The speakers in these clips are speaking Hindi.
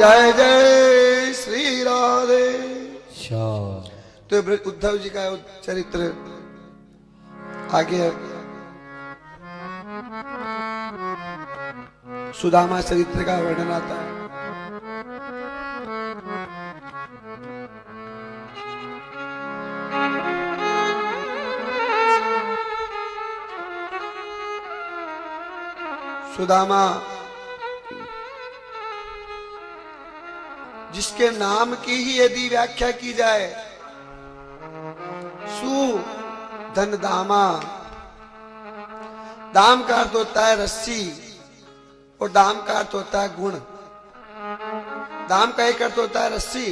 जय जय श्री राधे। तो उद्धव जी का चरित्र आगे है। सुदामा चरित्र का वर्णन आता है। सुदामा जिसके नाम की ही यदि व्याख्या की जाए, सु धन दामा, दाम का अर्थ होता है रस्सी और दाम का अर्थ होता है गुण। दाम का एक अर्थ होता है रस्सी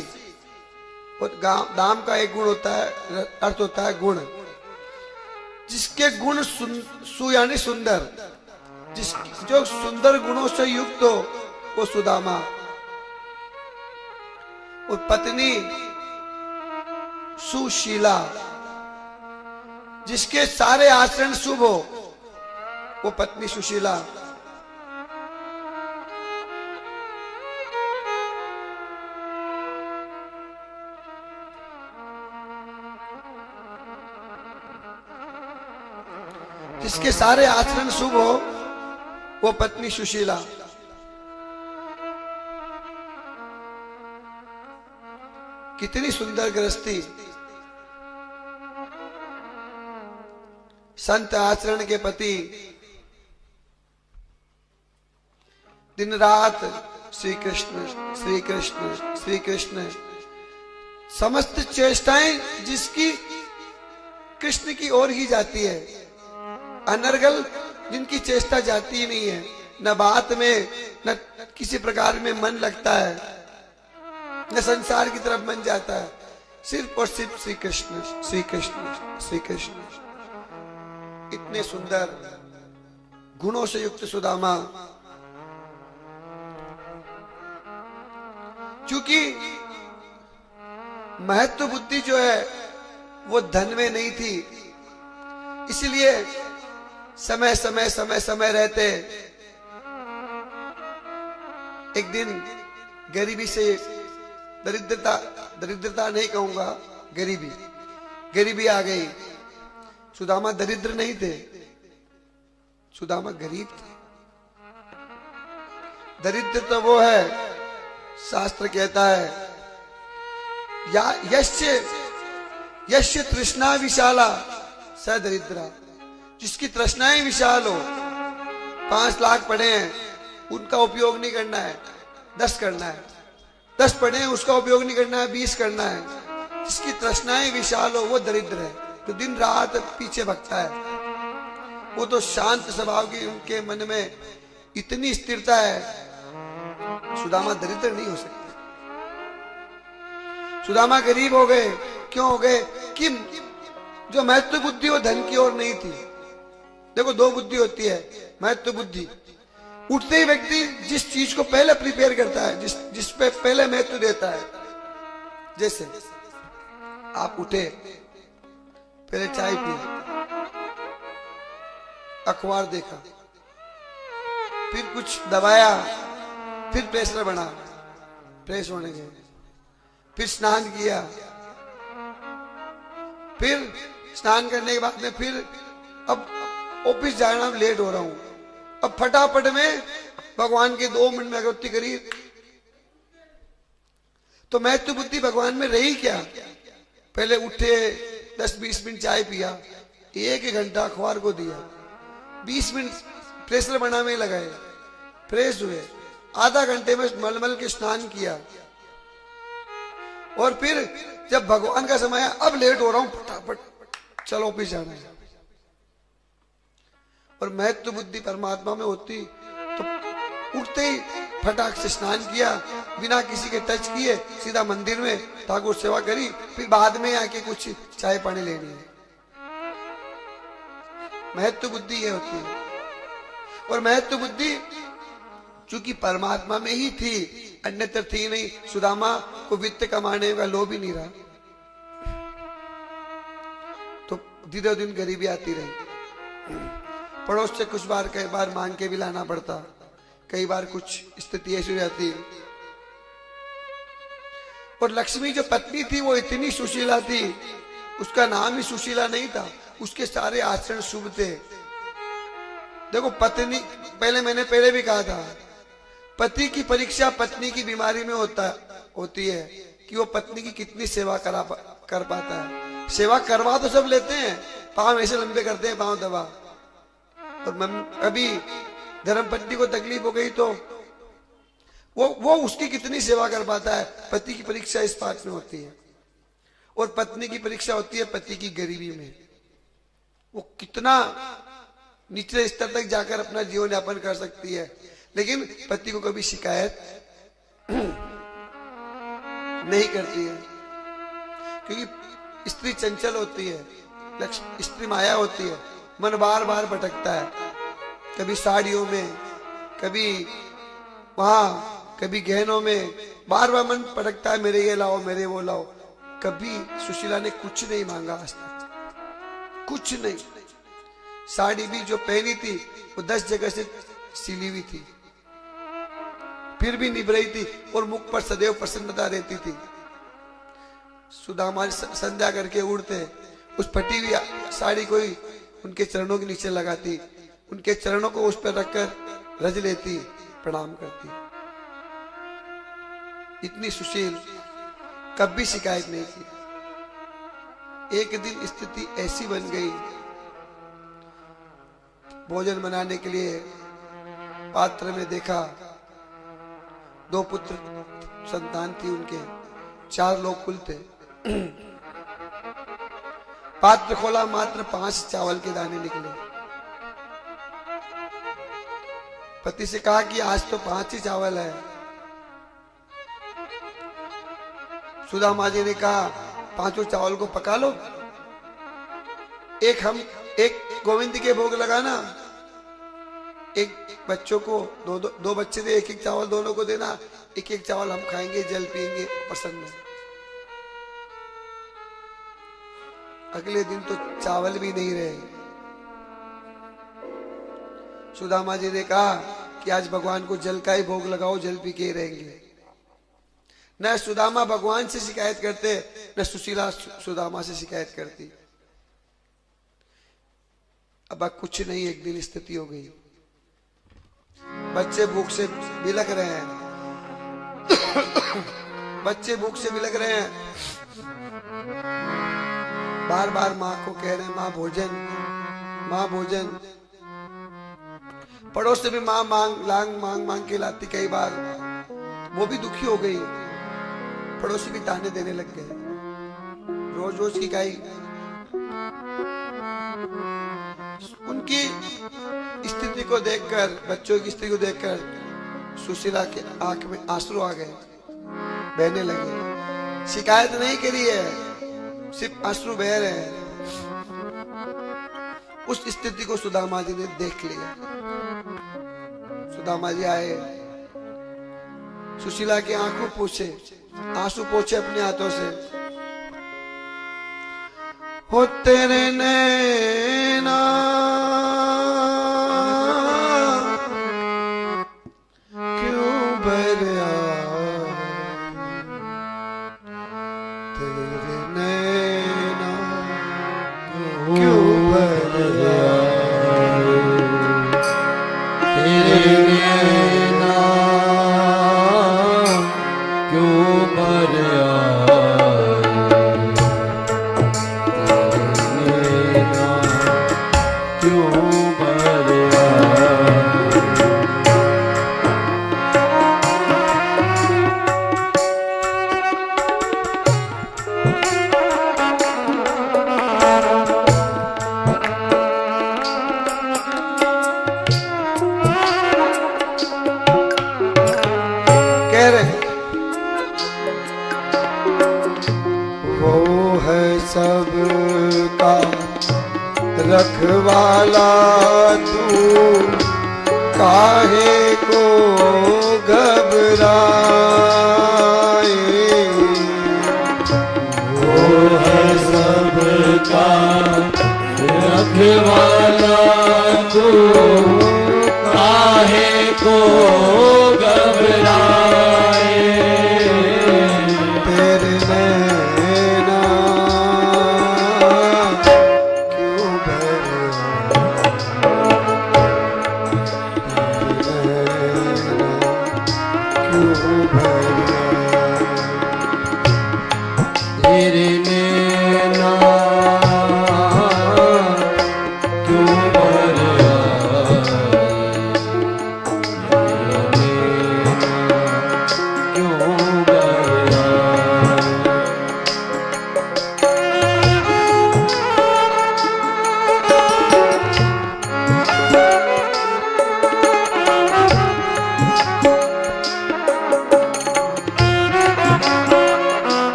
और दाम का एक गुण होता है, अर्थ होता है गुण। जिसके गुण सु यानी सुंदर, जो सुंदर गुणों से युक्त हो वो सुदामा। और पत्नी सुशीला, जिसके सारे आचरण शुभ हो वो पत्नी सुशीला। जिसके सारे आचरण शुभ हो वो पत्नी सुशीला। कितनी सुंदर गृहस्थी, संत आचरण के पति, दिन रात श्री कृष्ण श्री कृष्ण श्री कृष्ण। समस्त चेष्टाएं जिसकी कृष्ण की ओर ही जाती है। अनर्गल जिनकी चेष्टा जाती ही नहीं है, न बात में न किसी प्रकार में मन लगता है, न संसार की तरफ मन जाता है, सिर्फ और सिर्फ श्री कृष्ण श्री कृष्ण श्री कृष्ण। इतने सुंदर गुणों से युक्त सुदामा, क्योंकि महत्व बुद्धि जो है वो धन में नहीं थी, इसलिए समय समय समय समय रहते एक दिन गरीबी से, दरिद्रता नहीं कहूंगा, गरीबी आ गई। सुदामा दरिद्र नहीं थे, सुदामा गरीब थे। दरिद्र तो वो है, शास्त्र कहता है या यश्य तृष्णा विशाला स दरिद्रा। जिसकी तृष्णाएं विशाल हो, 5 लाख पढ़े हैं उनका उपयोग नहीं करना है, 10 करना है। 10 पढ़े हैं उसका उपयोग नहीं करना है, 20 करना है। जिसकी तृष्णाएं विशाल हो वो दरिद्र है, तो दिन रात पीछे भगता है। वो तो शांत स्वभाव की, उनके मन में इतनी स्थिरता है। सुदामा दरिद्र नहीं हो सकते। सुदामा गरीब हो गए, क्यों हो गए? कि जो महत्व बुद्धि वो धन की ओर नहीं थी। देखो 2 बुद्धि होती है, महत्व बुद्धि। उठते ही व्यक्ति जिस चीज को पहले प्रिपेयर करता है, जिस पे पहले महत्व देता है। जैसे आप उठे, पहले चाय पी, अखबार देखा, फिर कुछ दबाया, फिर प्रेशर बना, फ्रेश होने गए, फिर स्नान किया, फिर स्नान करने के बाद में फिर अब ऑफिस जाना, लेट हो रहा हूं, अब फटाफट में भगवान के 2 मिनट में अगरबत्ती करी। तो महत्व बुद्धि भगवान में रही क्या? पहले उठे, 10-20 मिनट चाय पिया, 1 घंटा अखबार को दिया, 20 मिनट प्रेशर बनाने में लगाए, फ्रेश हुए, आधा घंटे में मलमल के स्नान किया, और फिर जब भगवान का समय है, अब लेट हो रहा हूं, फटाफट चलो ऑफिस जाना है। और महत्व बुद्धि परमात्मा में होती तो उठते ही फटाक से स्नान किया, बिना किसी के टच किए सीधा मंदिर में ठाकुर सेवा करी, फिर बाद में आके कुछ चाय पानी लेनी है। महत्व बुद्धि ये होती है। और महत्व बुद्धि चूंकि परमात्मा में ही थी, अन्यत्र थी नहीं। सुदामा को वित्त कमाने का लोभ ही नहीं रहा, तो धीरे दिन गरीबी आती रही। पड़ोस से कुछ बार, कई बार मांग के भी लाना पड़ता, कई बार कुछ स्थिति ऐसी हो जाती और लक्ष्मी जो पत्नी थी वो इतनी सुशीला थी, उसका नाम ही सुशीला नहीं था, उसके सारे आचरण शुभ थे। देखो पत्नी, मैंने पहले भी कहा था, पति की परीक्षा पत्नी की बीमारी में होती है कि वो पत्नी की कितनी सेवा कर पाता है। सेवा करवा तो सब लेते हैं, पांव ऐसे लंबे करते हैं, पांव दबा, और कभी धर्मपत्नी को तकलीफ हो गई तो वो उसकी कितनी सेवा कर पाता है। पति की परीक्षा इस बात में होती है, और पत्नी की परीक्षा होती है पति की गरीबी में, वो कितना निचले स्तर तक जाकर अपना जीवन यापन कर सकती है, लेकिन पति को कभी शिकायत नहीं करती है, क्योंकि स्त्री चंचल होती है, स्त्री माया होती है, मन बार बार भटकता है, कभी साड़ियों में, कभी वहां, कभी गहनों में, बार बार मन भटकता है, मेरे ये लाओ, मेरे वो लाओ। कभी सुशीला ने कुछ नहीं मांगा आज तक, कुछ नहीं। साड़ी भी जो पहनी थी वो 10 जगह से सिली हुई थी, फिर भी निभ रही थी, और मुख पर सदैव प्रसन्नता रहती थी। सुदामा संध्या करके उड़ते, उस फटी हुई साड़ी को ही उनके चरणों के नीचे लगाती, उनके चरणों को उस पर रखकर रज लेती, प्रणाम करती। इतनी सुशील, कभी शिकायत नहीं की। एक दिन स्थिति ऐसी बन गई, भोजन बनाने के लिए पात्र में देखा, 2 पुत्र संतान थी उनके, 4 लोग कुल थे। पात्र खोला, मात्र 5 चावल के दाने निकले। पति से कहा कि आज तो 5 ही चावल है। सुदामा जी ने कहा 5 चावल को पका लो, एक गोविंद के भोग लगाना, एक बच्चों को, 2 बच्चे थे, 1 चावल दोनों को देना, 1 चावल हम खाएंगे, जल पिएंगे, प्रसन्न। अगले दिन तो चावल भी नहीं रहे। सुदामा जी ने कहा कि आज भगवान को जल का ही भोग लगाओ, जल पी के रहेंगे। न सुदामा भगवान से शिकायत करते, न सुशीला सुदामा से शिकायत करती। अब कुछ नहीं, एक दिन स्थिति हो गई, बच्चे भूख से बिलख रहे हैं, बच्चे भूख से बिलख रहे हैं, बार बार माँ को कह रहे हैं माँ भोजन, माँ भोजन। पड़ोस से भी माँ मांग के लाती कई बार, वो भी दुखी हो गई, पड़ोसी भी ताने देने लग गए, रोज रोज की गाई। उनकी स्थिति को देखकर, बच्चों की स्थिति को देखकर सुशीला के आंख में आंसू आ गए, बहने लगे। शिकायत नहीं करी है, सिर्फ आंसू बह रहे हैं। उस स्थिति को सुदामा जी ने देख लिया। सुदामा जी आए, सुशीला के आंखों पूछे, आंसू पोछे अपने हाथों से। हो तेरे नैना क्यों भरा, तेरे नैना क्यों भरा, तेरे नैना क्यों भरा, सबका रखवाला तू काहे को घबराए, वो है सबका रखवाला तू काहे को घबराए,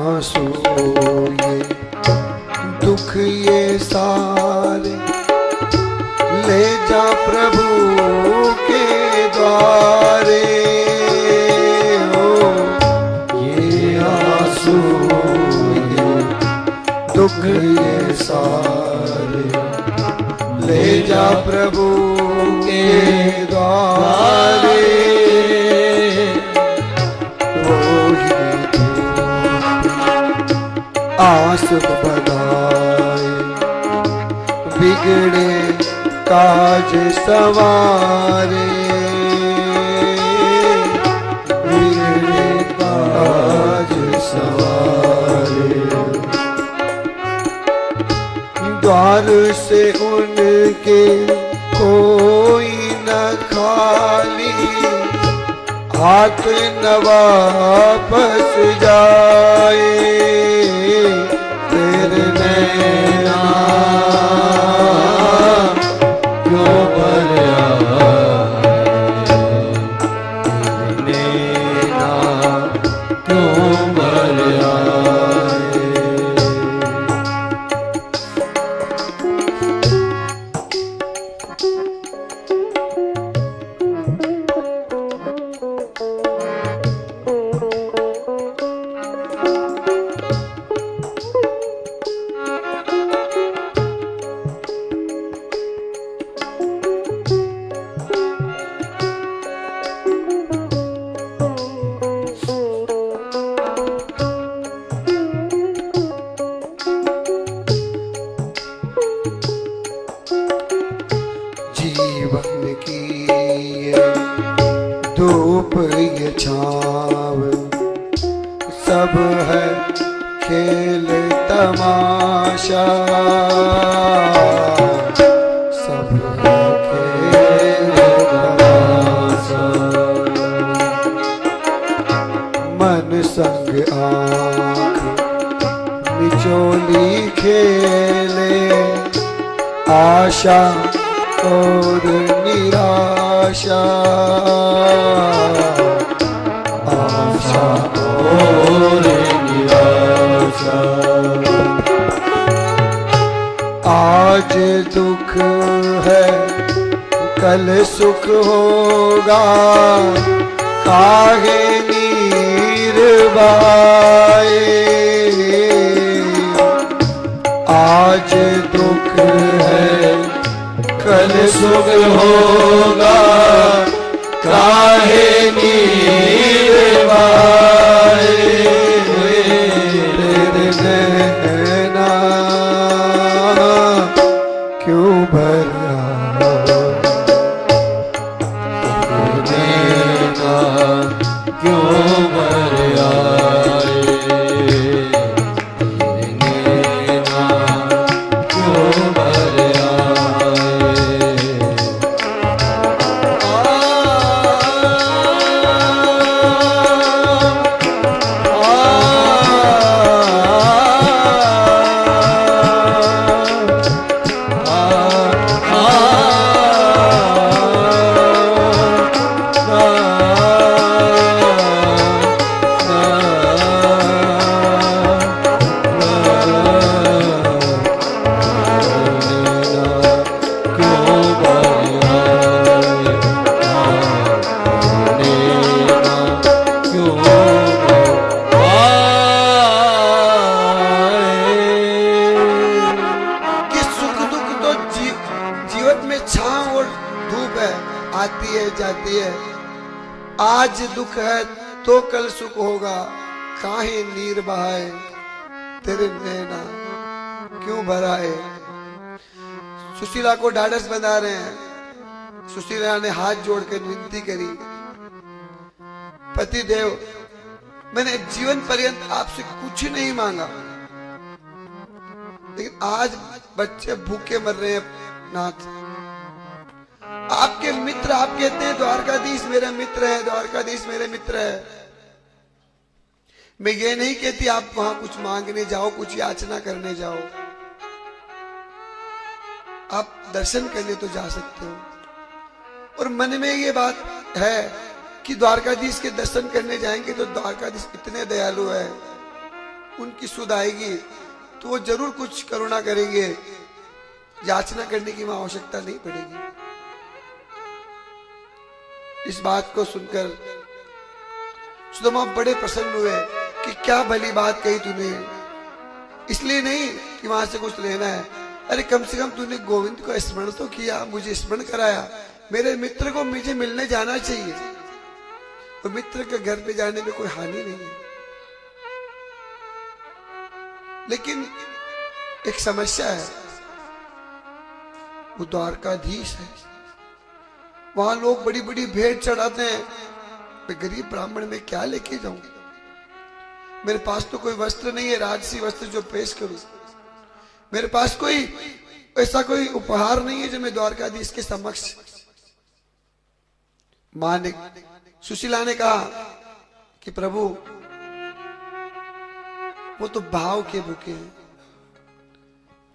आंसू ये दुख ये सारे ले जा प्रभु के द्वारे। हो ये आंसू ये दुख ये सारे ले जा प्रभु के द्वारे। आस बनाए बिगड़े काज सवारे। बिगड़े काज सवारे। द्वार से उनके कोई न खाली हाथ न वापस जाए। तेरे नैना क्यों भर आए। तेरे नैना क्यों भर आए। जीवन की ये धूप ये छाव सब है खेल तमाशा। सब है खेल तमाशा। मन संग आँख निचोली खेले आशा और निराशा। आशा और निराशा। आज दुख है कल सुख होगा काहे नीर बाए। आज दुख है कल सुख होगा काहे नीर बाए। तेरे नैना क्यों भर आए। तेरे नैना क्यों भर आए। तेरे नैना क्यों भर आती है जाती है। आज दुख है तो कल सुख होगा काहे नीर बहाए। तेरे नैना क्यों भराए। सुशीला को ढाढ़स बना रहे हैं। सुशीला ने हाथ जोड़कर विनती करी, पति देव मैंने जीवन पर्यंत आपसे कुछ नहीं मांगा, लेकिन आज बच्चे भूखे मर रहे हैं नाथ। आपके मित्र आप कहते हैं द्वारकाधीश मेरा मित्र है, द्वारकाधीश मेरे मित्र है। मैं ये नहीं कहती आप वहां कुछ मांगने जाओ, कुछ याचना करने जाओ। आप दर्शन करने तो जा सकते हो। और मन में ये बात है कि द्वारकाधीश के दर्शन करने जाएंगे तो द्वारकाधीश इतने दयालु है उनकी सुध आएगी तो वो जरूर कुछ करुणा करेंगे, याचना करने की वहां आवश्यकता नहीं पड़ेगी। इस बात को सुनकर सुदामा बड़े प्रसन्न हुए कि क्या भली बात कही तूने। इसलिए नहीं कि वहां से कुछ लेना है, अरे कम से कम तूने गोविंद को स्मरण तो किया, मुझे स्मरण कराया, मेरे मित्र को मुझे मिलने जाना चाहिए, और मित्र के घर पे जाने में कोई हानि नहीं है। लेकिन एक समस्या है, वो द्वारकाधीश है, वहां लोग बड़ी बड़ी भेंट चढ़ाते हैं, मैं गरीब ब्राह्मण में क्या लेके जाऊं, मेरे पास तो कोई वस्त्र नहीं है राजसी वस्त्र जो पेश करूं, मेरे पास कोई ऐसा कोई उपहार नहीं है जो मैं द्वारकाधीश के समक्ष। मां ने, सुशीला ने कहा कि प्रभु वो तो भाव के भूखे हैं,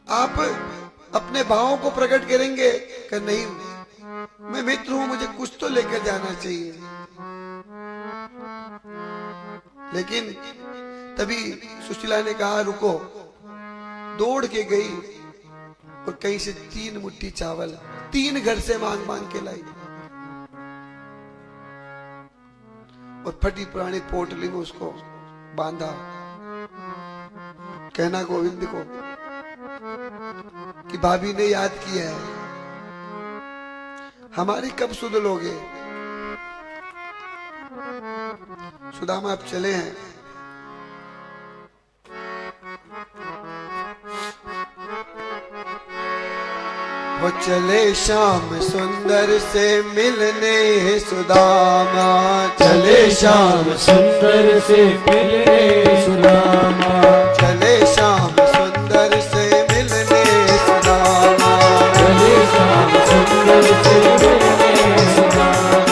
आप अपने भावों को प्रकट करेंगे कि नहीं मैं मित्र हूं, मुझे कुछ तो लेकर जाना चाहिए। लेकिन तभी सुशीला ने कहा रुको, दौड़ के गई और कहीं से 3 मुट्ठी चावल 3 घर से मांग मांग के लाई, और फटी पुरानी पोटली में उसको बांधा। कहना गोविंद को कि भाभी ने याद किया है, हमारी कब सुध लोगे। सुदामा अब चले हैं, वो चले श्याम सुंदर से मिलने सुदामा, चले श्याम सुंदर से मिलने सुदामा, चले श्याम सुंदर से मिलने सुदामा, चले श्याम सुंदर से मिलने सुदामा।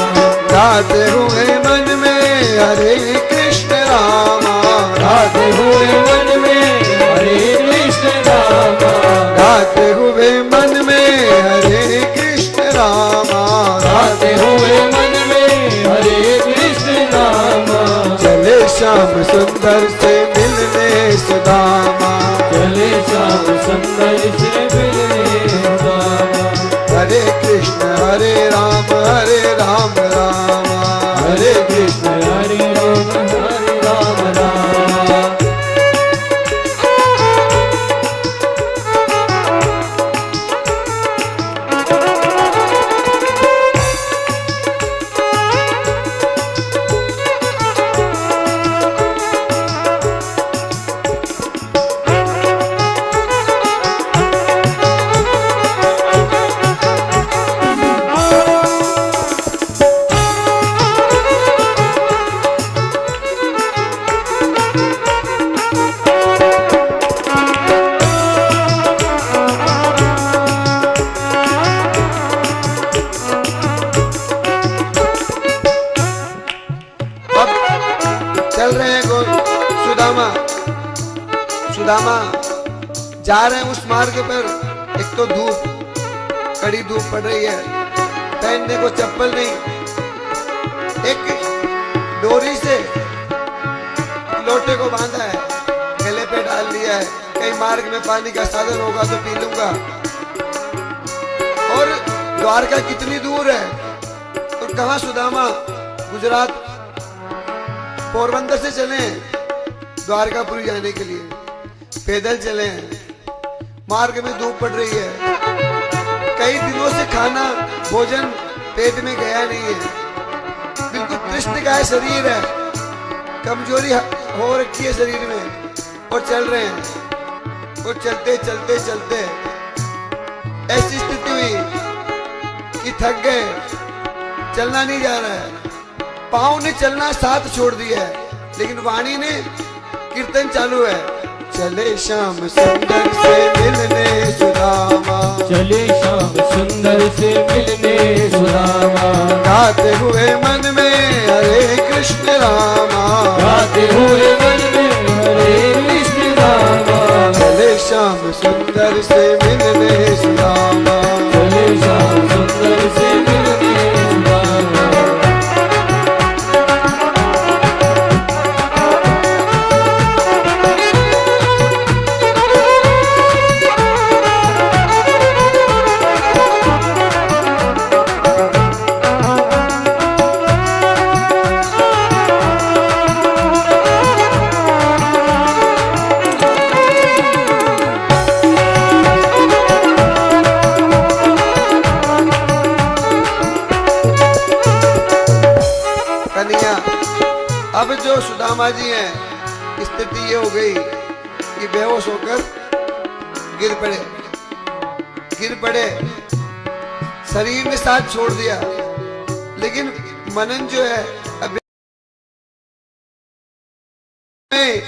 गाते हुए मन में हरे कृष्ण रामा, गाते हुए मन में हरे कृष्ण रामा, गाते हुए मन में हरे कृष्ण रामा, गाते हुए मन में हरे कृष्ण रामा। चले श्याम सुंदर से मिलने सुदामा, चले श्याम सुंदर से मिलने सुदामा। हरे कृष्ण हरे राम राम, हरे कृष्ण हरे राम राम। सुदामा जा रहे हैं उस मार्ग पर, एक तो धूप, कड़ी धूप पड़ रही है, पहनने को चप्पल नहीं, एक डोरी से लोटे को बांधा है, गले पे डाल लिया है, कहीं मार्ग में पानी का साधन होगा तो पी लूंगा। और द्वारका कितनी दूर है, और कहां सुदामा गुजरात पोरबंदर से चले द्वारकापुरी जाने के लिए, पैदल चले हैं, मार्ग में धूप पड़ रही है, कई दिनों से खाना भोजन पेट में गया नहीं है, बिल्कुल तृष्ण का शरीर है, कमजोरी हो रखी है शरीर में, और चल रहे हैं। और चलते चलते चलते ऐसी स्थिति हुई कि थक गए, चलना नहीं जा रहा है, पाँव ने चलना साथ छोड़ दिया है, लेकिन वाणी ने कीर्तन चालू है। चले श्याम सुंदर से मिलने सुदामा, चले श्याम सुंदर से मिलने सुदामा। गाते हुए मन में हरे कृष्ण रामा, गाते हुए मन में हरे कृष्ण रामा। चले श्याम सुंदर से मिलने सुदामा, चले श्याम सुंदर से मिलने सुदामा। जी हैं, स्थिति ये हो गई कि बेहोश होकर गिर पड़े। शरीर ने साथ छोड़ दिया, लेकिन मनन जो है अब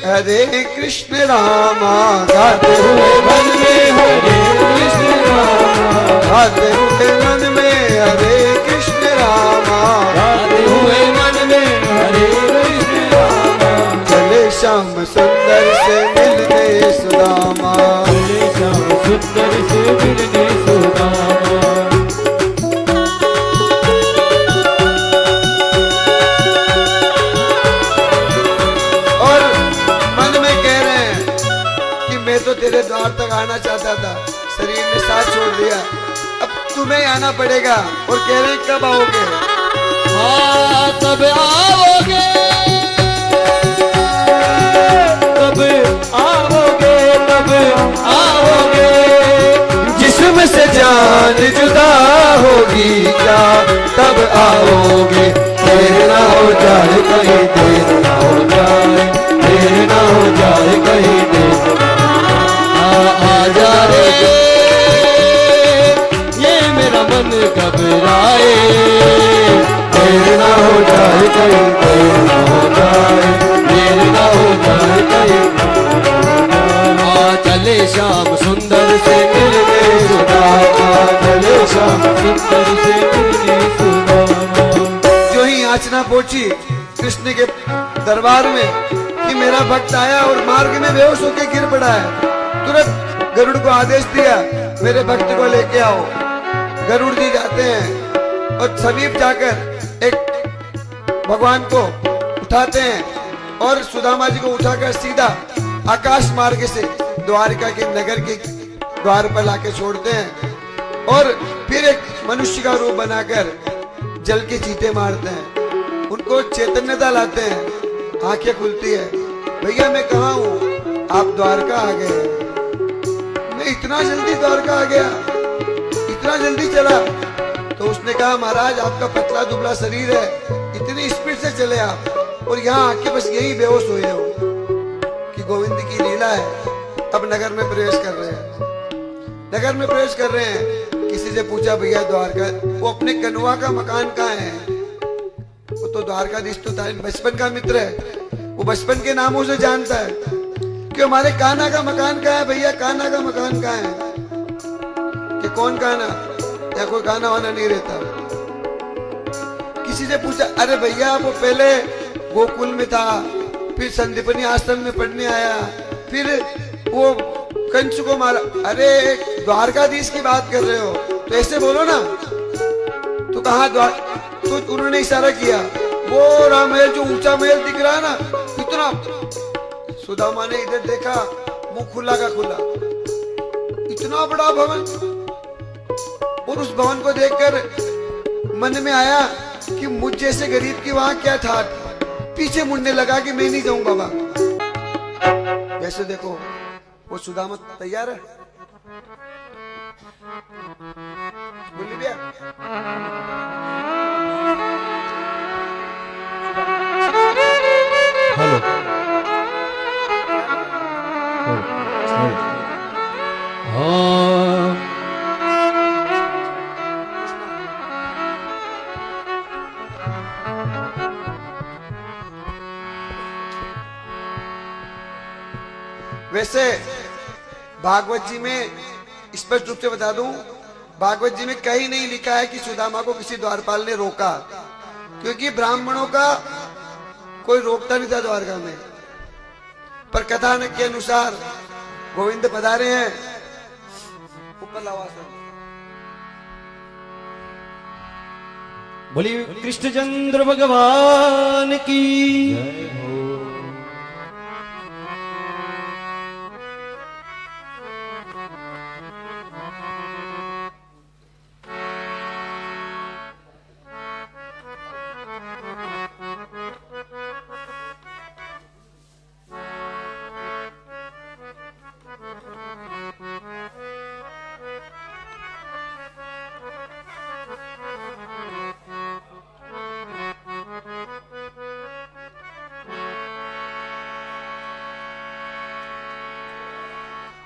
हरे कृष्ण रामा गाते हुए मन में, हरे कृष्ण रामा गाते हुए मन में, हरे कृष्ण रामा गाते हुए मन में, हरे कृष्ण रामा। चले श्याम सुंदर से मिलने सुदामा, चले श्याम सुंदर से मिलने सुदामा। तो तेरे द्वार तक आना चाहता था, शरीर ने साथ छोड़ दिया, अब तुम्हें आना पड़ेगा। और कह रहे कब आओगे? हाँ तब आओगे, तब आओगे, तब आओगे। जिस्म से जान जुदा होगी क्या तब आओगे? देर ना हो जाए कहीं, देर ना हो जाए, देर ना हो जाए कहीं, देर आ जा रे, ये मेरा मन घबराए। देर ना हो जाए कहीं, देर ना हो जाए, देर ना हो जाए कहीं। चले श्याम सुंदर से मिलने सुदामा, चले श्याम सुंदर से मिलने सुदामा। जो ही याचना पहुंची कृष्ण के दरबार में कि मेरा भक्त आया और मार्ग में बेहोश होकर गिर पड़ा है, तुरंत गरुड़ को आदेश दिया मेरे भक्त को लेके आओ। गरुड़ जी जाते हैं और समीप जाकर एक भगवान को उठाते हैं और सुदामा जी को उठाकर सीधा आकाश मार्ग से द्वारिका के नगर के द्वार पर लाके छोड़ते हैं। और फिर एक मनुष्य का रूप बनाकर जल के चीटे मारते हैं, उनको चैतन्यता लाते हैं, आंखें खुलती है। भैया मैं कहाँ हूँ? आप द्वारका आ गए। मैं इतना जल्दी द्वारका आ गया, इतना जल्दी चला? तो उसने कहा महाराज आपका पतला दुबला शरीर है, इतनी स्पीड से चले आप, और यहाँ आके बस यही बेहोश हुए हो कि गोविंद की लीला है। अब नगर में प्रवेश कर रहे हैं, नगर में प्रवेश कर रहे हैं। किसी से पूछा भैया द्वारका, वो अपने कनुआ का मकान कहाँ है? वो तो द्वारकाधीश तो था, बचपन का मित्र है, वो बचपन के नामों से जानता है कि हमारे कान्हा का मकान कहाँ है। भैया कान्हा का मकान कहाँ है? कि कौन कान्हा? या कोई कान्हा वाना नहीं रहता। किसी से पूछा, अरे भैया वो पहले गोकुल में था, फिर संदीपनी आश्रम में पढ़ने आया, फिर वो कंस को मारा। अरे द्वारकाधीश की बात कर रहे हो तो ऐसे बोलो ना। तो कहा तो उन्होंने इशारा किया, वो राममहल जो ऊंचा महल दिख रहा है ना, इतना। सुदामा ने इधर देखा, मुंह खुला का खुला, इतना बड़ा भवन। और उस भवन को देखकर मन में आया कि मुझ जैसे गरीब की वहां क्या ठाट। पीछे मुड़ने लगा कि मैं नहीं जाऊं बाबा। वैसे देखो वो सुदामा तैयार है, बोली भैया। हेलो हाँ वैसे भागवत जी में स्पष्ट रूप से बता दूं, भागवत जी में कहीं नहीं लिखा है कि सुदामा को किसी द्वारपाल ने रोका, क्योंकि ब्राह्मणों का कोई रोकता नहीं था द्वारका में। पर कथानक के अनुसार गोविंद पधारे हैं। ऊपर आवाज बोली कृष्णचंद्र भगवान की जय हो।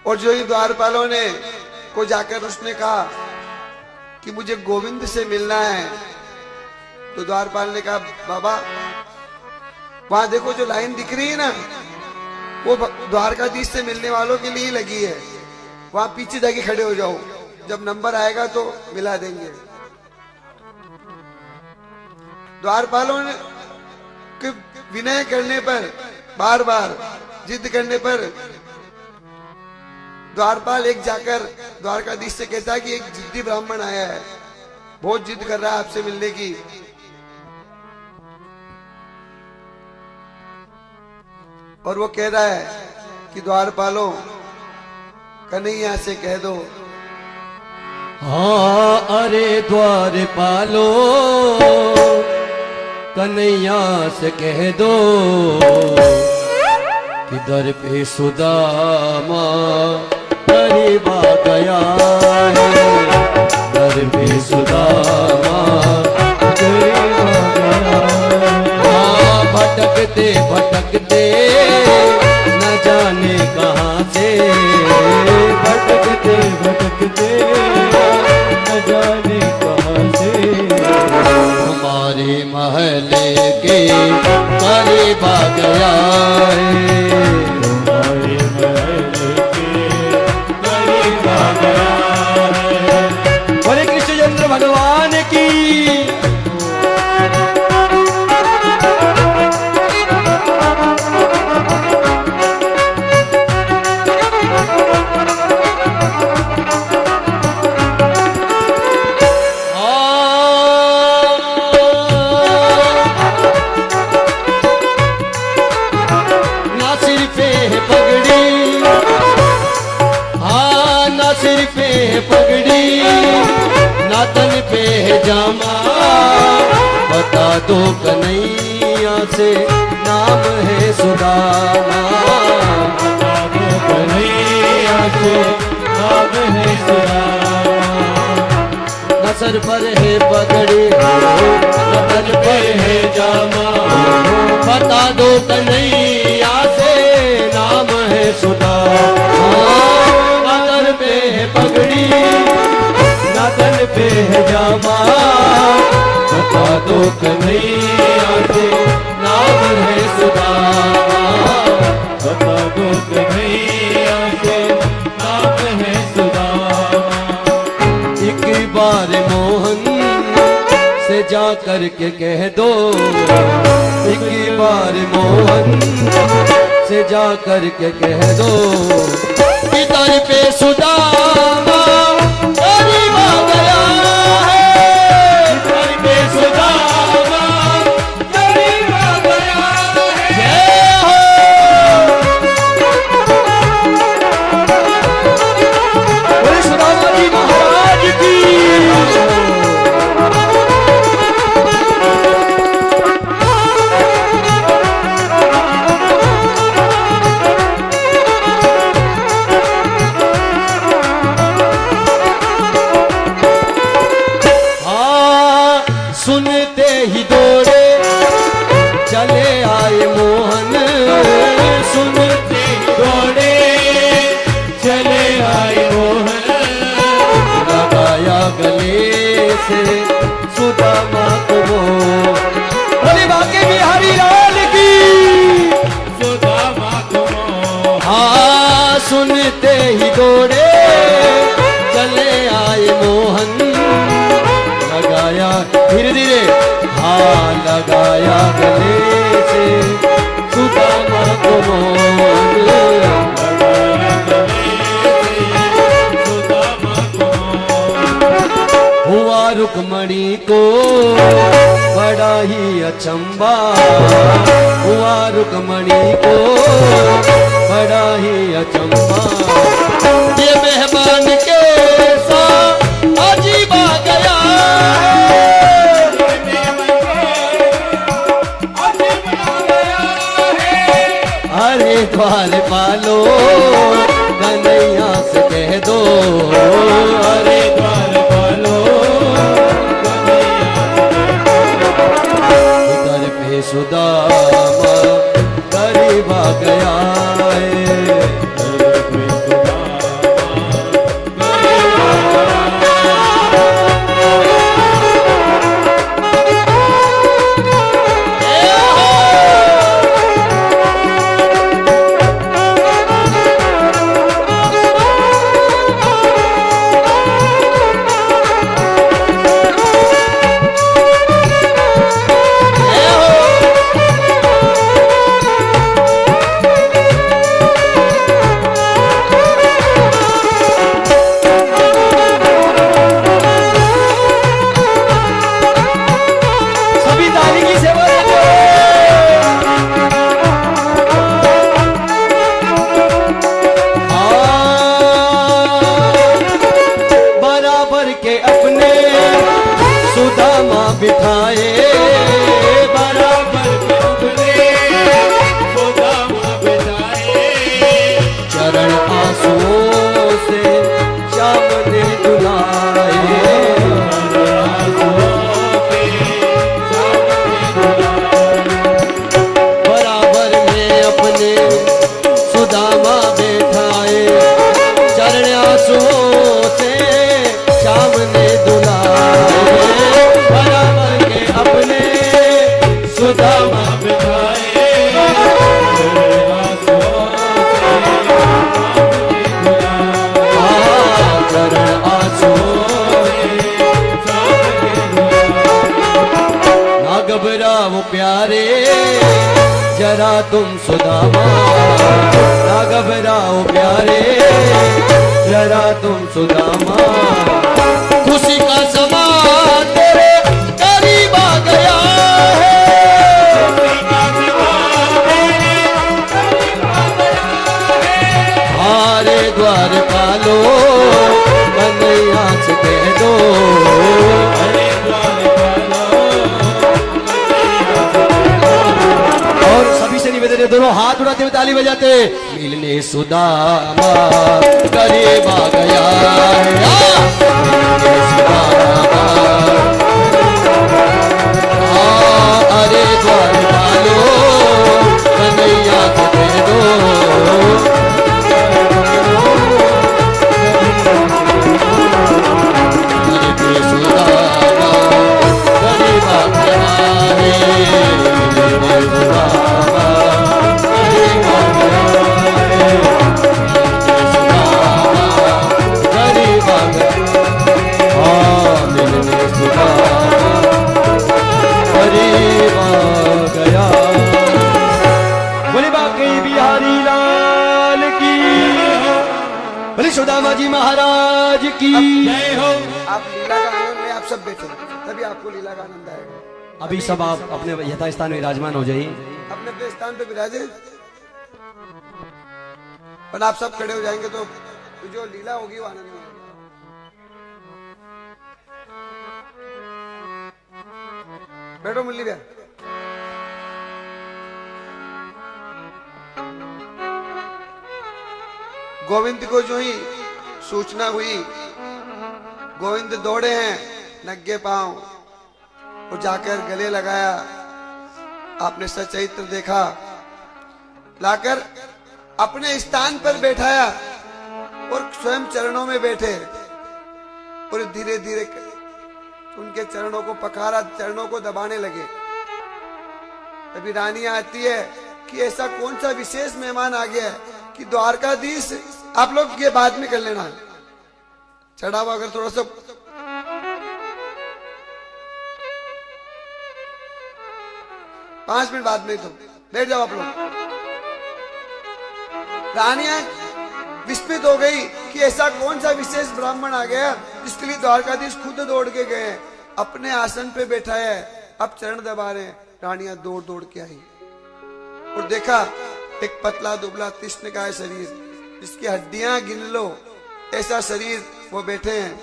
और जो ही द्वारपालों ने को जाकर उसने कहा कि मुझे गोविंद से मिलना है, तो द्वारपाल ने कहा बाबा वहां देखो जो लाइन दिख रही है ना, वो द्वारकाधीश से मिलने वालों के लिए लगी है, वहां पीछे जाके खड़े हो जाओ, जब नंबर आएगा तो मिला देंगे। द्वारपालों ने विनय करने पर, बार बार जिद करने पर द्वारपाल एक जाकर द्वारकाधीश से कहता है कि एक जिद्दी ब्राह्मण आया है, बहुत जिद कर रहा है आपसे मिलने की। और वो कह रहा है कि द्वारपालों कन्हैया से कह दो। हाँ अरे द्वारपालो कन्हैया से कह दो कि दर पे सुदामा करीब आ गया है, दर पे सुदामा करीब आ गया है। हाँ भटकते भटकते न जाने कहाँ से, भटकते भटकते न जाने कहाँ से, हमारे महले के करीब आ गया है, हमारे महले के करीब आ गया है। बोले कृष्णचंद्र भगवान की। पगड़ी ना तन पे है जामा, बता दो कन्हैया से नाम है सुदामा, बता दो कन्हैया से नाम है सुदामा। न सर पर है पगड़ी न तन पर है जामा, बता दो कन्हैया से नाम है सुदामा। पगड़ी ना तन पे है जामा, बता दो कन्हैया से नाम है सुदामा, बता दो कन्हैया से नाम है सुदामा। एक बार मोहन से जा कर के कह दो, एक बार मोहन से जा कर के कह दो कि दर पे सुदामा करीब आ गया है, दर पे सुदामा करीब आ गया है। बोले सुदामा जी महाराज की। सुनते ही दौड़े चले आए मोहन, सुनते ही दौड़े चले आए मोहन, लगाया गले से सुदामा को मोह। बोले बाके बिहारी लाल की। सुदामा को मोह। हाँ सुनते ही दौड़े चले आए मोहन, लगाया धीरे धीरे, हाँ लगाया गले से सुदामा को मोह, लगाया गले से सुदामा को मोह। हुआ रुक्मणी को बड़ा ही अचंबा, हुआ रुक्मणी को बड़ा ही अचंबा, ये मेहमान के साथ अजीब आ गया है, अरे द्वारपालो कन्हैया से कह दो, अरे द्वारपालो कन्हैया दर पे सुदामा करीब आ गया है, दर पे सुदामा बिठाए बराबर में अपने सुदामा बिठाए चरण आंसुओं से श्याम ने दुलाए बराबर में अपने सुदामा बिठाए चरण आंसुओं से श्याम ने दुलाए बराबर के अपने सुदामा बिठाए चरण आंसुओं ना घबराओ प्यारे जरा तुम सुदामा ना घबराओ प्यारे जरा तुम सुदामा खुशी का समा तेरे करीब आ गया है हारे द्वार पालो कन्हैया से कह दो और सभी से निवेदन है दोनों हाथ उड़ाते हुए ताली बजाते मिलने सुदामा करीब आ गया मिलने सुदामा अरे द्वार डालो कन्हैया को दे दो मिलने सुदामा करीब आ गया मिलने सुदामा सुदामा जी महाराज की जय हो। आप लीला का आनंद में आप सब बैठे तभी आपको लीला का आनंद आएगा। अभी सब आप अपने यथास्थान में विराजमान हो जाइए अपने अपने स्थान पे विराजे और आप सब खड़े हो जाएंगे तो जो लीला होगी वो आनंद में आएगा। बैठो मुरली भैया। गोविंद को जो ही सूचना हुई गोविंद दौड़े हैं नंगे पांव और जाकर गले लगाया। आपने सचैत्र देखा लाकर अपने स्थान पर बैठाया और स्वयं चरणों में बैठे और धीरे धीरे उनके चरणों को पखारा चरणों को दबाने लगे। तभी रानी आती है कि ऐसा कौन सा विशेष मेहमान आ गया है कि द्वारकाधीश आप लोग ये बाद में कर लेना चढ़ावा अगर थोड़ा सा 5 मिनट बाद में तो बैठ जाओ आप लोग। रानियां विस्मित हो गई कि ऐसा कौन सा विशेष ब्राह्मण आ गया जिसके लिए द्वारकाधीश खुद दौड़ के गए अपने आसन पे बैठा है अब चरण दबा रहे। रानियां दौड़ दौड़ के आई और देखा एक पतला दुबला कृष्ण का शरीर जिसकी हड्डियां गिन लो ऐसा शरीर वो बैठे हैं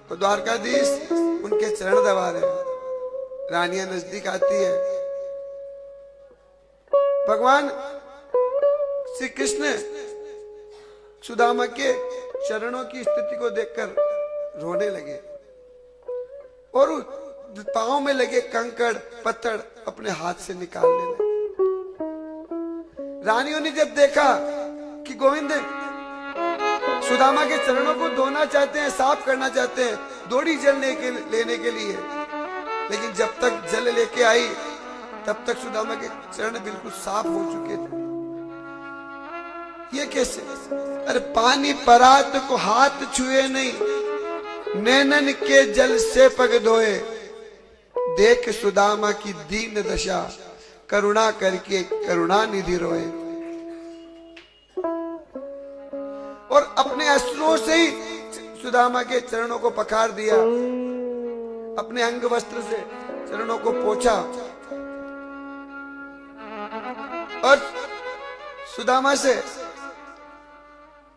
तो द्वारकाधीश उनके चरण दबा रहे। रानियां नजदीक आती है। भगवान श्री कृष्ण सुदामा के चरणों की स्थिति को देखकर रोने लगे और पांव में लगे कंकड़ पत्थर अपने हाथ से निकालने लगे। रानियों ने जब देखा कि गोविंद सुदामा के चरणों को धोना चाहते हैं साफ करना चाहते हैं दौड़ी जल लेने के लिए लेकिन जब तक जल लेके आई तब तक सुदामा के चरण बिल्कुल साफ हो चुके थे। ये कैसे? अरे पानी परात को हाथ छुए नहीं नैनन के जल से पग धोए देख सुदामा की दीन दशा करुणा करके करुणा निधि रोए। और अपने अश्रुओं से ही सुदामा के चरणों को पखार दिया अपने अंग वस्त्र से चरणों को पोंछा और सुदामा से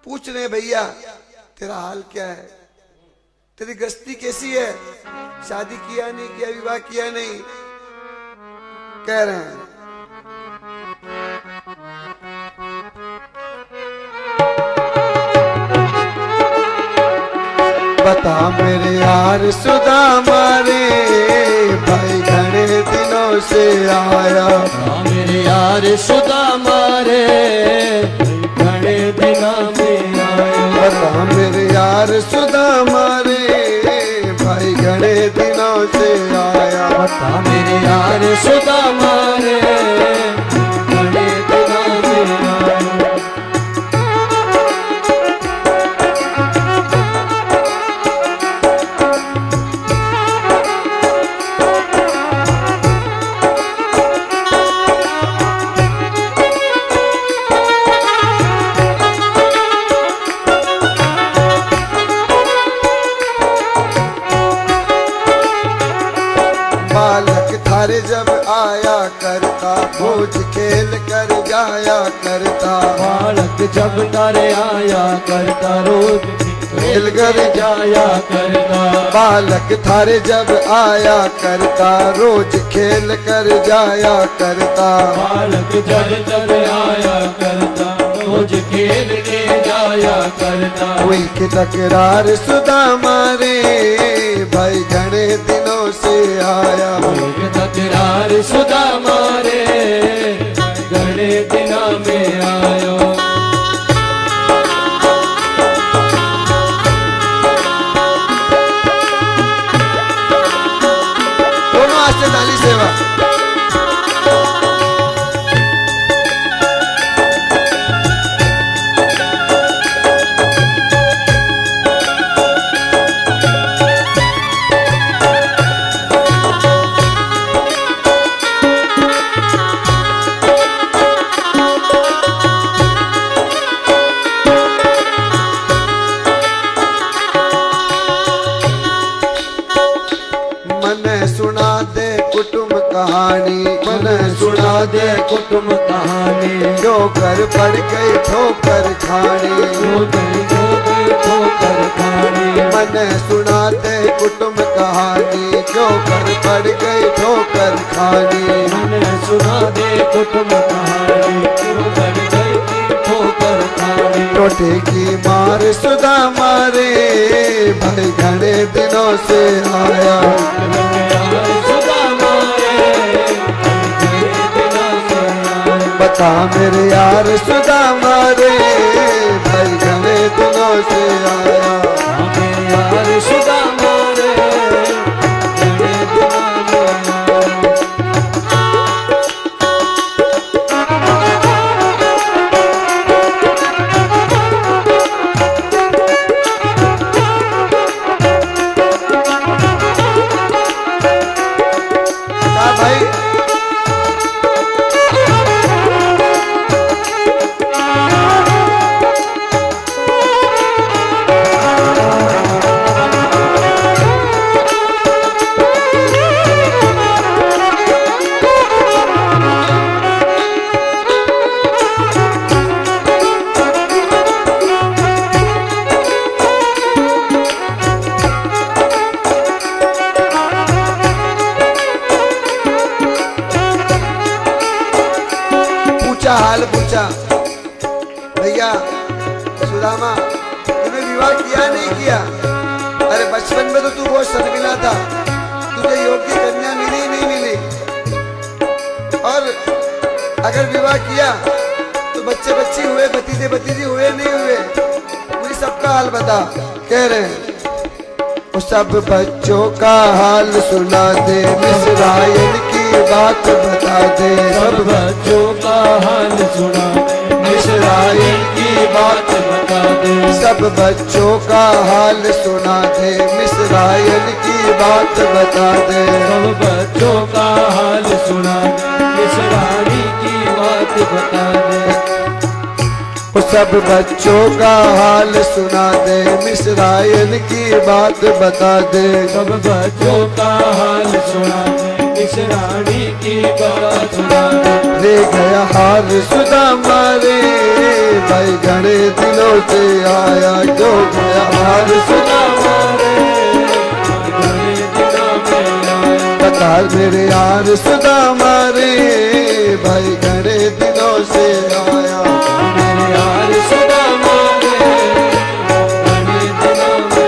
पूछ रहे भैया तेरा हाल क्या है तेरी गृहस्थी कैसी है शादी किया नहीं किया, विवाह किया नहीं, कह रहे हैं बता मेरे यार सुदामा रे, भाई घने दिनों से आया। मेरे यार सुदामा रे, घने दिनों में आया। बता मेरे यार सुदामा रे, भाई घने दिनों से आया। बता मेरे यार सुदामा रे, घने दिनों में आया। बालक थारे जब आया करता, भोज खेल कर जाया करता। बालक जब तारे आया करता, रोज खेल कर जाया करता। बालक थारे जब आया करता, रोज खेल कर जाया करता। बालक जब तारे आया करता, रोज खेल के जाया करता। हुई की तकरार सुदामा रे, भाई घने दिनों से आया। तकरार सुदामा रे, घने दिनों में आयो। दोनों हाथ से ताली सेवा। सुना दे कुटुंब कहानी, मन सुना दे कुटुंब कहानी। जो कर पड़ गई ठोकर खानी, ठोकर खानी। मन सुना दे कुटुंब कहानी, जो कर पड़ गई ठोकर खानी। मन सुना दे कुटुंब कहानी, जो कर गई ठोकर खानी। टोटे की मार सुदामा रे, भाई घने दिनों से आया। बता मेरे यार सुदामा रे, भाई घने दिनों से आया। मेरे यार सुदामा रे, घने दिनों में आया। भाई हाल पूछा, भैया सुदामा तूने विवाह किया नहीं किया? अरे बचपन में तो तू बहुत शर्मिला था, तुझे योग्य कन्या मिली नहीं मिली, और अगर विवाह किया तो बच्चे बच्ची हुए, भतीजे भतीजी हुए नहीं हुए, मुझे सबका हाल बता। कह रहे हैं सब बच्चों का हाल सुना दे, मिस्राइल की बात बता दे। सब बच्चों का हाल सुना दे, मिस्राइल की बात बता दे। सब बच्चों का हाल सुना दे, मिस्राइल की बात बता दे। सब बच्चों का हाल सुना दे, मिस्राइल की बात बता दे। सब बच्चों का हाल सुना दे, मिस्राइल की बात बता दे। सब बच्चों का हाल सुना दे, मिस्राइल की बात सुना दे। ले गया हाल सुदामा रे, भाई घने दिनों से आया। जो गया हाल सुदामा रे, घने दिनों तार मेरे यार सुदामा रे भाई घड़े दिनों से आया मेरे यार सुदामा रे घड़े दिनों में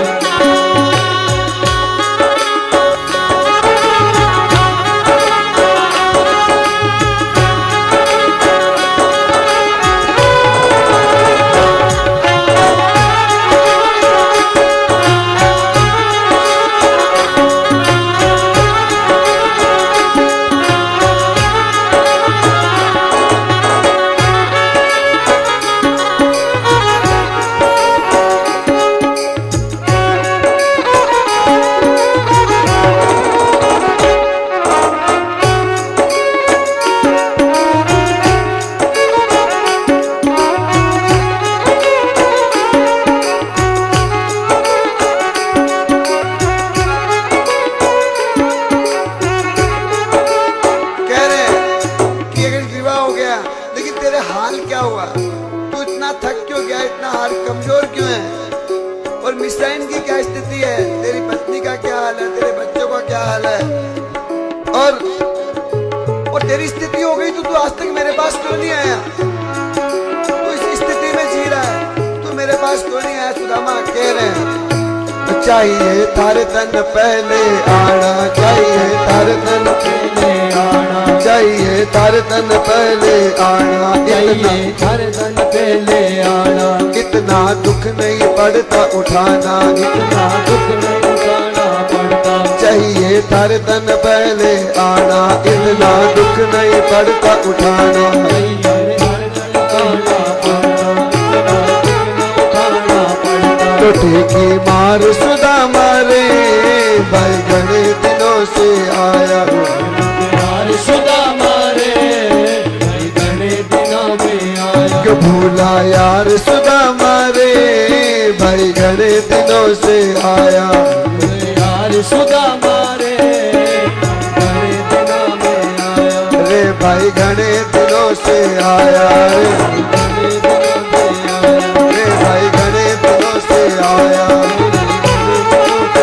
कमजोर क्यों है? और मिस्राइन की क्या स्थिति है? तेरी पत्नी का क्या हाल है? तेरे बच्चों का क्या हाल है? और तेरी स्थिति हो गई तो तू आज तक मेरे पास क्यों नहीं आया? तू इस स्थिति में जी रहा है, तू मेरे पास क्यों नहीं आया? सुदामा कह रहे हैं चाहिए थारे तन पहले आना, चाहिए थारे तन पहले आना, चाहिए थारे तन पहले आना, चाहिए थारे तन पहले आना, इतना दुख नहीं पड़ता उठाना, इतना दुख नहीं उठाना पड़ता, चाहिए थारे तन पहले आना, इतना दुख नहीं पड़ता उठाना, चाहिए थारे तन आना पड़ता, इतना दुख नहीं उठाना पड़ता। तो ठेकी मार सुदामा रे भाई घने दिनों से आया, यार सुदामा रे भाई घने दिनों में आया, क्यों भूला यार सुदामा रे भाई घने दिनों से आया, यार सुदामा रे घने दिनों में आया, रे भाई घने दिनों से आया, रे भाई घने दिनों से आया,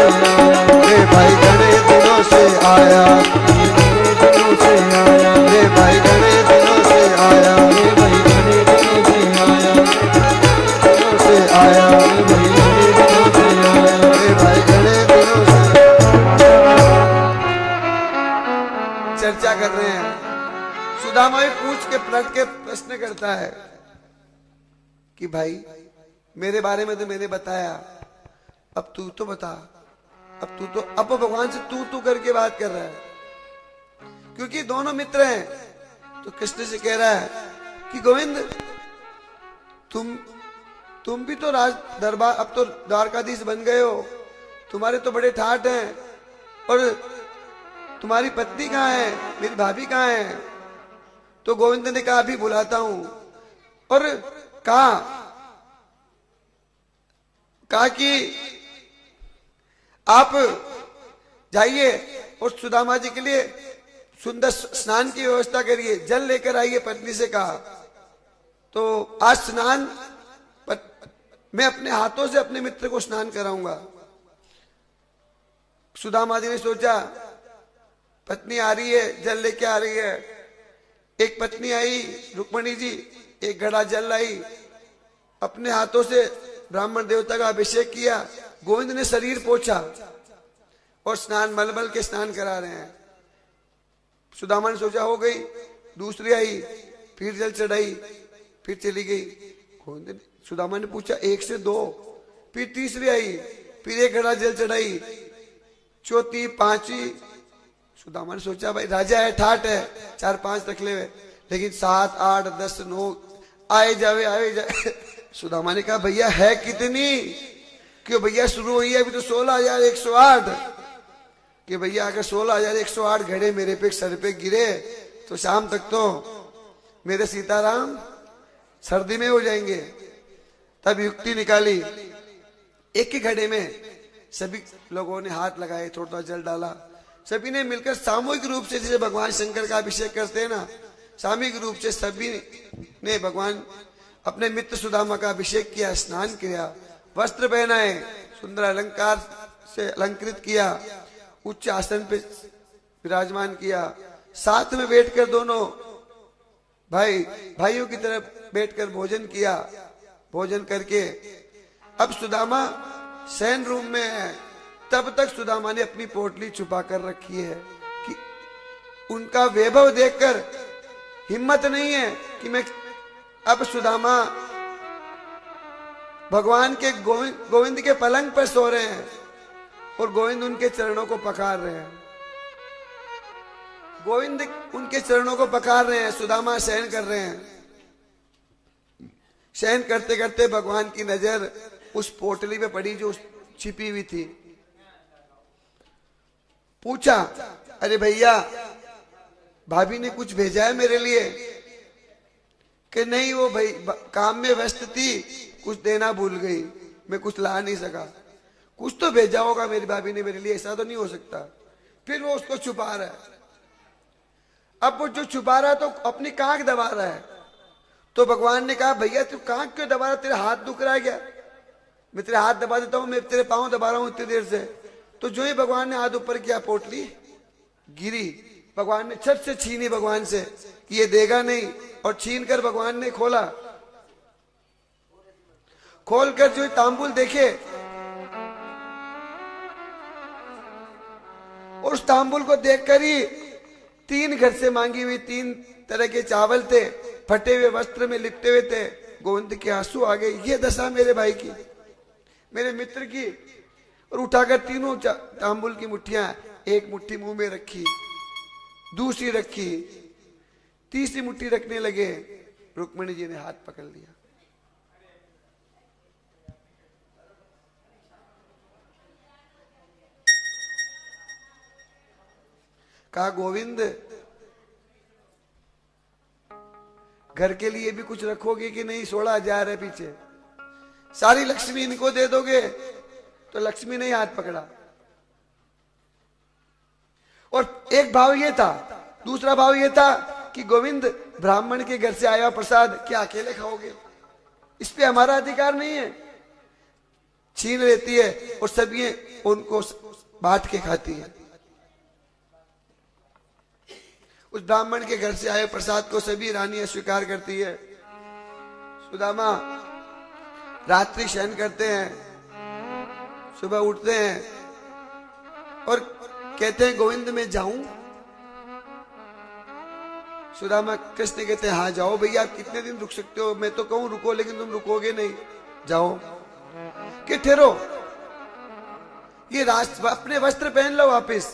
रे भाई घने दिनों से आया, रे भाई घने दिनों से आया, दिनों से आया, रे भाई घने दिनों से। चर्चा कर रहे हैं, सुदामा भी पूछ के पलट के प्रश्न करता है कि भाई मेरे बारे में तो मैंने बताया, अब तू तो बता, अब भगवान से तू करके बात कर रहा है, क्योंकि दोनों मित्र हैं। तो कृष्ण से कह रहा है कि गोविंद तुम भी तो राज दरबार, अब तो द्वारकाधीश बन गए हो, तुम्हारे तो बड़े ठाट हैं, और तुम्हारी पत्नी कहाँ है, मेरी भाभी कहाँ है? तो गोविंद ने कहा अभी बुलाता हूं, और कहा कि आप जाइए और सुदामा जी के लिए सुंदर स्नान की व्यवस्था करिए, जल लेकर आइए, पत्नी से कहा। तो आज स्नान मैं अपने हाथों से अपने मित्र को स्नान कराऊंगा। सुदामा जी ने सोचा पत्नी आ रही है, जल लेके आ रही है। एक पत्नी आई रुक्मणी जी, एक घड़ा जल लाई, अपने हाथों से ब्राह्मण देवता का अभिषेक किया, गोविंद ने शरीर पोंछा और स्नान मलमल के स्नान करा रहे हैं। सुदामा ने सोचा हो गई, दूसरी आई, फिर जल चढ़ाई, फिर चली गई। गोविंद ने, सुदामा ने पूछा 1 से 2, फिर तीसरी आई, फिर एक घड़ा जल चढ़ाई, चौथी, पांचवी। सुदामा ने सोचा भाई राजा है, ठाट है, 4-5 रख ले, लेकिन 7, 8, 10, 9 आए जावे। सुदामा ने कहा भैया है कितनी? क्यों भैया शुरू हुई है अभी तो 16,108, कि भैया अगर 16,108 घड़े मेरे पे सर पे गिरे तो शाम तक तो मेरे सीताराम सर्दी में हो जाएंगे। तब युक्ति निकाली, एक ही घड़े में सभी लोगों ने हाथ लगाए, थोड़ा थोड़ा जल डाला, सभी ने मिलकर सामूहिक रूप से, जैसे भगवान शंकर का अभिषेक करते हैं ना, सामूहिक रूप से सभी ने भगवान अपने मित्र सुदामा का अभिषेक किया, स्नान किया, वस्त्र पहनाए, सुंदर अलंकार से अलंकृत किया, उच्च आसन पे विराजमान किया। साथ में बैठकर दोनों भाइयों की तरफ बैठकर भोजन किया। भोजन करके अब सुदामा शयन रूम में है। तब तक सुदामा ने अपनी पोटली छुपा कर रखी है कि उनका वैभव देखकर हिम्मत नहीं है कि मैं अब सुदामा भगवान के गोविंद के पलंग पर सो रहे हैं और गोविंद उनके चरणों को पखार रहे हैं। गोविंद उनके चरणों को पखार रहे हैं, सुदामा शयन कर रहे हैं। शयन करते करते भगवान की नजर उस पोटली पे पड़ी जो छिपी हुई थी। पूछा, अरे भैया भाभी ने कुछ भेजा है मेरे लिए? कि नहीं, वो भाई काम में व्यस्त थी, कुछ देना भूल गई, मैं कुछ ला नहीं सका। कुछ तो भेजा होगा मेरी भाभी ने मेरे लिए, ऐसा तो नहीं हो सकता। फिर वो उसको छुपा रहा है। अब वो जो छुपा रहा है तो अपनी कांख दबा रहा है। तो भगवान ने कहा, भैया तू कांख क्यों दबा रहा, तेरा हाथ दुख रहा है क्या? मैं तेरे हाथ दबा देता हूं, मैं तेरे पांव दबा रहा हूं इतनी देर से। तो जो ही भगवान ने हाथ ऊपर किया, पोटली गिरी। भगवान ने छत से छीनी भगवान से कि ये देगा नहीं, और छीन कर भगवान ने खोला। खोलकर जो तांबुल देखे और उस तांबुल को देखकर ही 3 घर से मांगी हुई 3 तरह के चावल थे, फटे हुए वस्त्र में लिपटे हुए थे। गोविंद के आंसू आ गए, ये दशा मेरे भाई की, मेरे मित्र की। और उठाकर तीनों तांबुल की मुट्ठियां, एक मुट्ठी मुंह में रखी, दूसरी रखी, तीसरी मुट्ठी रखने लगे। रुक्मिणी जी ने हाथ पकड़ लिया। कहा, गोविंद घर के लिए भी कुछ रखोगे कि नहीं? 16,000 है पीछे, सारी लक्ष्मी इनको दे दोगे? तो लक्ष्मी ने हाथ पकड़ा। और एक भाव ये था, दूसरा भाव ये था कि गोविंद ब्राह्मण के घर से आया प्रसाद क्या अकेले खाओगे? इस पे हमारा अधिकार नहीं है। छीन लेती है और सभी उनको बांट के खाती है। उस ब्राह्मण के घर से आए प्रसाद को सभी रानियां स्वीकार करती है। सुदामा रात्रि शयन करते हैं, सुबह उठते हैं और कहते हैं, गोविंद मैं जाऊं? सुदामा कृष्ण कहते हैं, हाँ जाओ भैया, आप कितने दिन रुक सकते हो? मैं तो कहूं रुको, लेकिन तुम रुकोगे नहीं, जाओ। कि ठहरो, ये अपने वस्त्र पहन लो वापिस।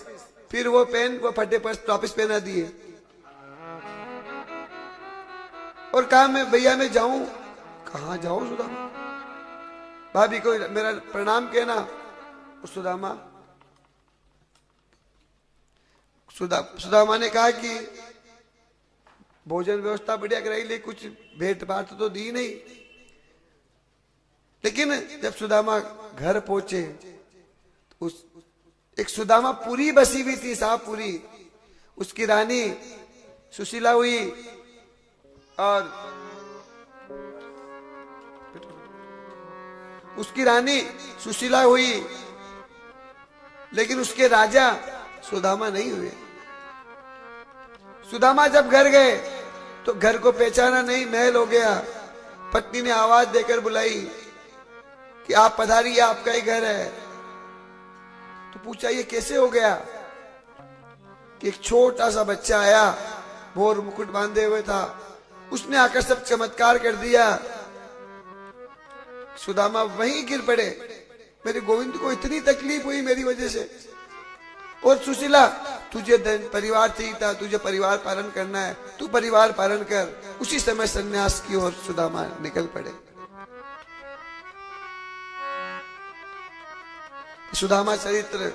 फिर वो फटे वस्त्र वापिस पहना दिए और कहा, मैं भैया मैं जाऊं। कहां जाओ सुदामा? भाभी को मेरा प्रणाम कहना। सुदामा ने कहा कि भोजन व्यवस्था बढ़िया कराई, ले कुछ भेंट भाट तो दी नहीं। लेकिन जब सुदामा घर पहुंचे तो एक सुदामा पूरी बसी हुई थी, शाहपुरी। उसकी रानी सुशीला हुई और उसकी रानी सुशीला हुई, लेकिन उसके राजा सुदामा नहीं हुए। सुदामा जब घर गए तो घर को पहचाना नहीं, महल हो गया। पत्नी ने आवाज देकर बुलाई कि आप पधारिए, आपका ही घर है। तो पूछा, ये कैसे हो गया? कि एक छोटा सा बच्चा आया, भोर मुकुट बांधे हुए था, उसने आकर सब चमत्कार कर दिया। सुदामा वहीं गिर पड़े, मेरे गोविंद को इतनी तकलीफ हुई मेरी वजह से। और सुशीला, तुझे परिवार चाहिए था, तुझे परिवार पालन करना है, तू परिवार पालन कर। उसी समय सन्यास की ओर सुदामा निकल पड़े। सुदामा चरित्र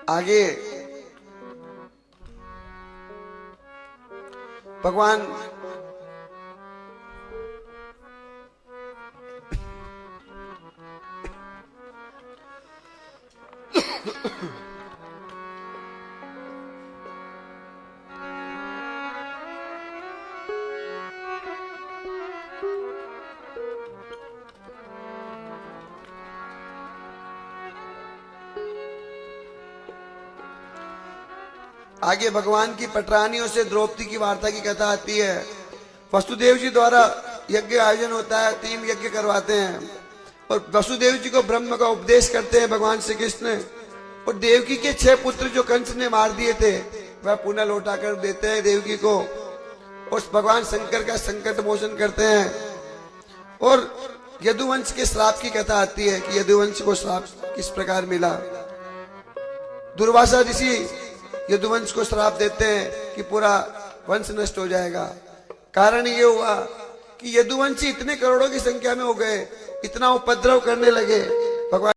आगे भगवान आगे भगवान की पटरानियों से द्रौपदी की वार्ता की कथा आती है। वसुदेव जी द्वारा यज्ञ आयोजन होता है, 3 यज्ञ करवाते हैं और वसुदेव जी को ब्रह्म का उपदेश करते हैं भगवान श्री कृष्ण। और देवकी के 6 पुत्र जो कंस ने मार दिए थे वह पुनः लौटा कर देते हैं देवकी को। उस भगवान शंकर का संकट मोचन करते हैं। और यदुवंश के श्राप की कथा आती है कि यदुवंश को श्राप किस प्रकार मिला। दुर्वासा ऋषि यदुवंश को श्राप देते हैं कि पूरा वंश नष्ट हो जाएगा। कारण ये हुआ कि यदुवंशी इतने करोड़ों की संख्या में हो गए, इतना उपद्रव करने लगे